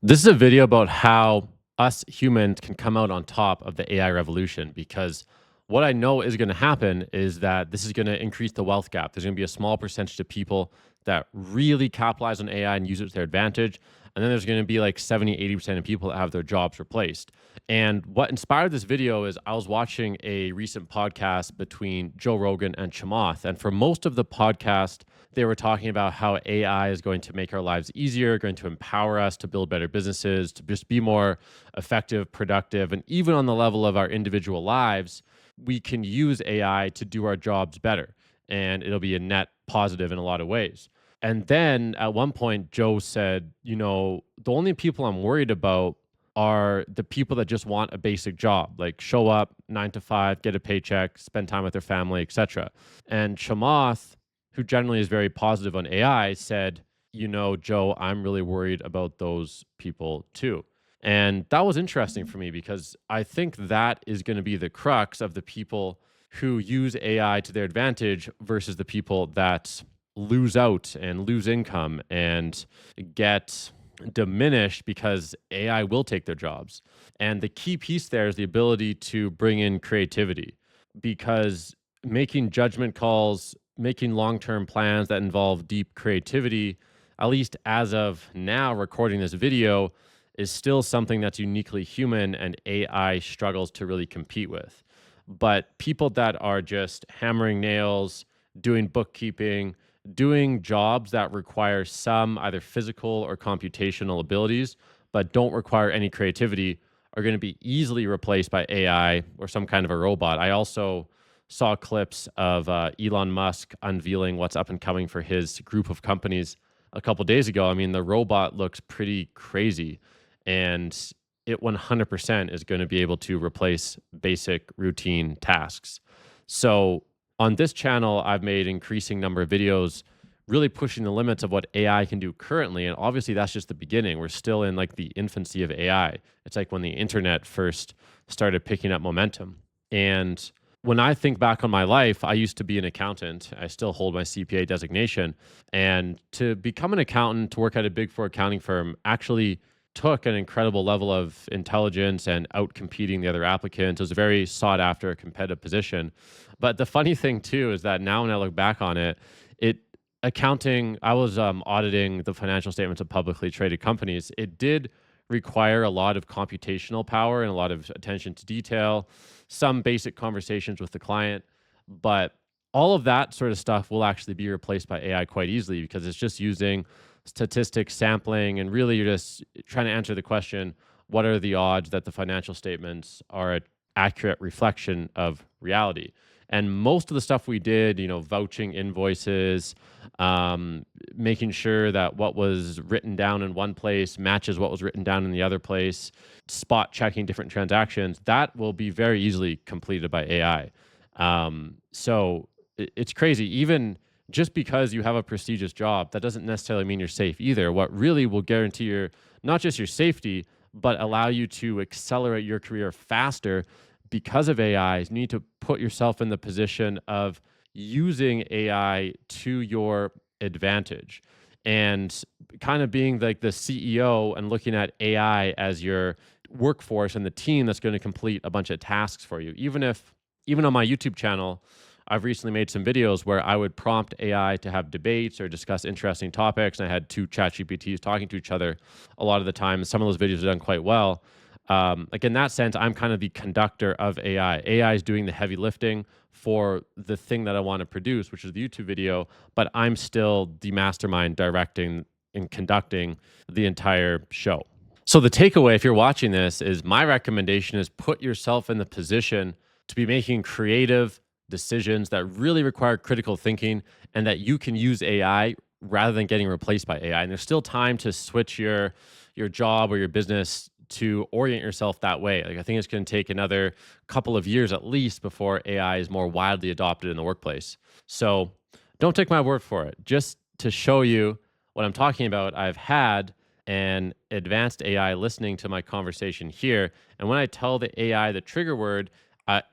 This is a video about how us humans can come out on top of the AI revolution because what I know is going to happen is that this is going to increase the wealth gap. There's going to be a small percentage of people that really capitalize on AI and use it to their advantage. And then there's going to be like 70, 80% of people that have their jobs replaced. And what inspired this video is I was watching a recent podcast between Joe Rogan and Chamath. And for most of the podcast, they were talking about how AI is going to make our lives easier, going to empower us to build better businesses, to just be more effective, productive, and even on the level of our individual lives, we can use AI to do our jobs better. And it'll be a net positive in a lot of ways. And then at one point, Joe said, the only people I'm worried about are the people that just want a basic job, like show up 9 to 5, get a paycheck, spend time with their family, etc. And Chamath, who generally is very positive on AI, said, Joe, I'm really worried about those people too. And that was interesting for me because I think that is going to be the crux of the people who use AI to their advantage versus the people that lose out and lose income and get diminished because AI will take their jobs. And the key piece there is the ability to bring in creativity, because making judgment calls, making long-term plans that involve deep creativity, at least as of now recording this video, is still something that's uniquely human and AI struggles to really compete with. But people that are just hammering nails, doing bookkeeping, doing jobs that require some either physical or computational abilities, but don't require any creativity, are going to be easily replaced by AI or some kind of a robot. I also saw clips of Elon Musk unveiling what's up and coming for his group of companies a couple days ago. I mean, the robot looks pretty crazy, and it 100% is going to be able to replace basic routine tasks. So on this channel, I've made increasing number of videos really pushing the limits of what AI can do currently. And obviously that's just the beginning. We're still in like the infancy of AI. It's like when the internet first started picking up momentum. And when I think back on my life, I used to be an accountant. I still hold my CPA designation. And to become an accountant, to work at a Big Four accounting firm, actually took an incredible level of intelligence and out-competing the other applicants. It was a very sought-after competitive position. But the funny thing too is that now when I look back on it, accounting, I was auditing the financial statements of publicly traded companies. It did require a lot of computational power and a lot of attention to detail, some basic conversations with the client, but all of that sort of stuff will actually be replaced by AI quite easily because it's just using statistics, sampling, and really you're just trying to answer the question, what are the odds that the financial statements are an accurate reflection of reality? And most of the stuff we did, vouching invoices, making sure that what was written down in one place matches what was written down in the other place, spot checking different transactions, that will be very easily completed by AI. So it's crazy. Even just because you have a prestigious job, that doesn't necessarily mean you're safe either. What really will guarantee not just your safety, but allow you to accelerate your career faster because of AI, you need to put yourself in the position of using AI to your advantage and kind of being like the CEO and looking at AI as your workforce and the team that's going to complete a bunch of tasks for you. Even on my YouTube channel, I've recently made some videos where I would prompt AI to have debates or discuss interesting topics. And I had two ChatGPTs talking to each other a lot of the time. Some of those videos are done quite well. Like in that sense, I'm kind of the conductor of AI. AI is doing the heavy lifting for the thing that I want to produce, which is the YouTube video, but I'm still the mastermind directing and conducting the entire show. So the takeaway, if you're watching this, is my recommendation is put yourself in the position to be making creative decisions that really require critical thinking and that you can use AI rather than getting replaced by AI. And there's still time to switch your job or your business to orient yourself that way. Like I think it's going to take another couple of years at least before AI is more widely adopted in the workplace. So don't take my word for it. Just to show you what I'm talking about, I've had an advanced AI listening to my conversation here. And when I tell the AI the trigger word,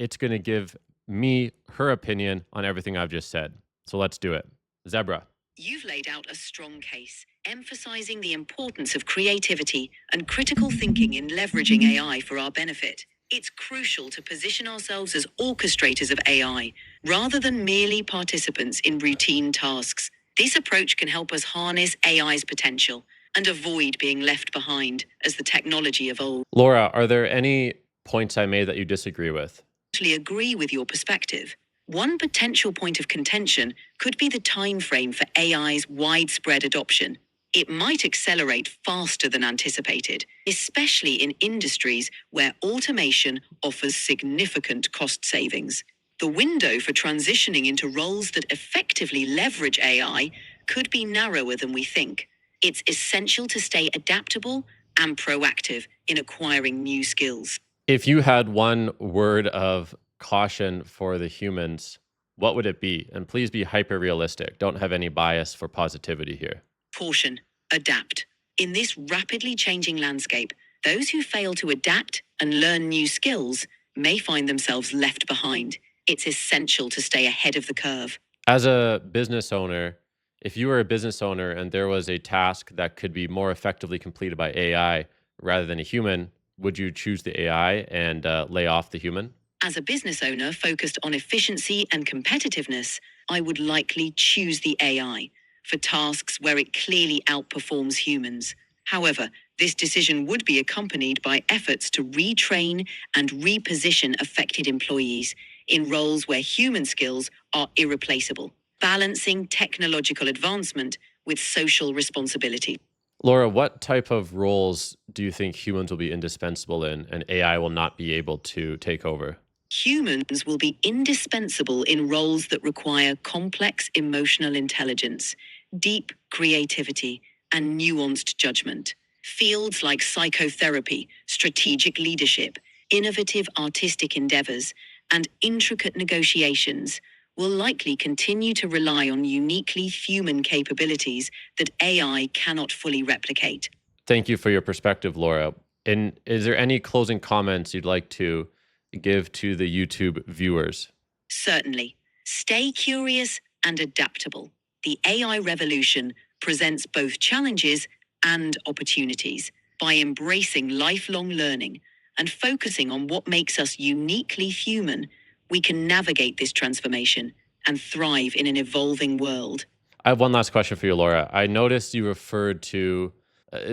it's going to give me her opinion on everything I've just said. So let's do it. Zebra. You've laid out a strong case, emphasizing the importance of creativity and critical thinking in leveraging AI for our benefit. It's crucial to position ourselves as orchestrators of AI, rather than merely participants in routine tasks. This approach can help us harness AI's potential and avoid being left behind as the technology evolves. Laura, are there any points I made that you disagree with? Actually agree with your perspective. One potential point of contention could be the time frame for AI's widespread adoption. It might accelerate faster than anticipated, especially in industries where automation offers significant cost savings. The window for transitioning into roles that effectively leverage AI could be narrower than we think. It's essential to stay adaptable and proactive in acquiring new skills. If you had one word of caution for the humans, what would it be? And please be hyper realistic. Don't have any bias for positivity here. Caution, adapt. In this rapidly changing landscape, those who fail to adapt and learn new skills may find themselves left behind. It's essential to stay ahead of the curve. As a business owner, if you were a business owner and there was a task that could be more effectively completed by AI rather than a human, would you choose the AI and lay off the human? As a business owner focused on efficiency and competitiveness, I would likely choose the AI for tasks where it clearly outperforms humans. However, this decision would be accompanied by efforts to retrain and reposition affected employees in roles where human skills are irreplaceable, balancing technological advancement with social responsibility. Laura, what type of roles do you think humans will be indispensable in and AI will not be able to take over? Humans will be indispensable in roles that require complex emotional intelligence, deep creativity, and nuanced judgment. Fields like psychotherapy, strategic leadership, innovative artistic endeavors, and intricate negotiations will likely continue to rely on uniquely human capabilities that AI cannot fully replicate. Thank you for your perspective, Laura. And is there any closing comments you'd like to give to the YouTube viewers? Certainly. Stay curious and adaptable. The AI revolution presents both challenges and opportunities. By embracing lifelong learning and focusing on what makes us uniquely human, we can navigate this transformation and thrive in an evolving world. I have one last question for you, Laura. I noticed you referred to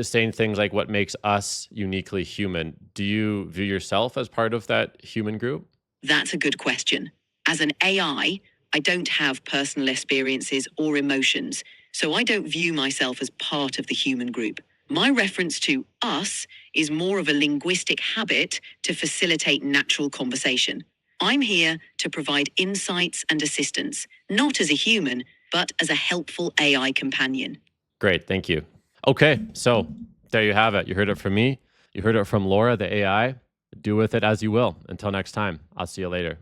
saying things like what makes us uniquely human. Do you view yourself as part of that human group? That's a good question. As an I don't have personal experiences or emotions, so I don't view myself as part of the human group. My reference to us is more of a linguistic habit to facilitate natural conversation. I'm here to provide insights and assistance, not as a human, but as a helpful AI companion. Great, thank you. Okay, so there you have it. You heard it from me. You heard it from Laura, the AI. Do with it as you will. Until next time, I'll see you later.